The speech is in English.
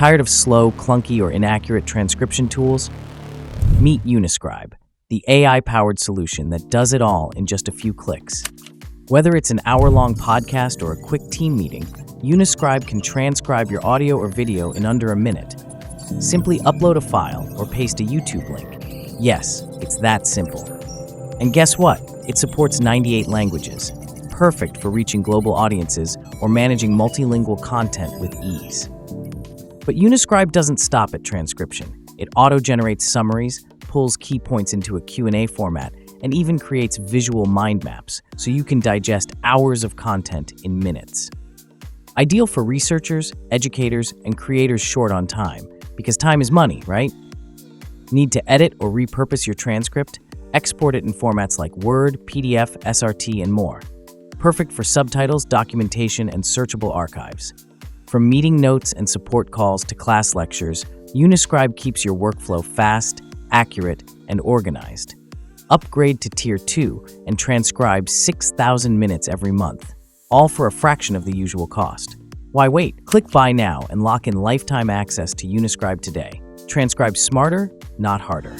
Tired of slow, clunky, or inaccurate transcription tools? Meet Uniscribe, the AI-powered solution that does it all in just a few clicks. Whether it's an hour-long podcast or a quick team meeting, Uniscribe can transcribe your audio or video in under a minute. Simply upload a file or paste a YouTube link. Yes, it's that simple. And guess what? It supports 98 languages, perfect for reaching global audiences or managing multilingual content with ease. But Uniscribe doesn't stop at transcription. It auto-generates summaries, pulls key points into a Q&A format, and even creates visual mind maps so you can digest hours of content in minutes. Ideal for researchers, educators, and creators short on time, because time is money, right? Need to edit or repurpose your transcript? Export it in formats like Word, PDF, SRT, and more. Perfect for subtitles, documentation, and searchable archives. From meeting notes and support calls to class lectures, Uniscribe keeps your workflow fast, accurate, and organized. Upgrade to Tier 2 and transcribe 6,000 minutes every month, all for a fraction of the usual cost. Why wait? Click Buy now and lock in lifetime access to Uniscribe today. Transcribe smarter, not harder.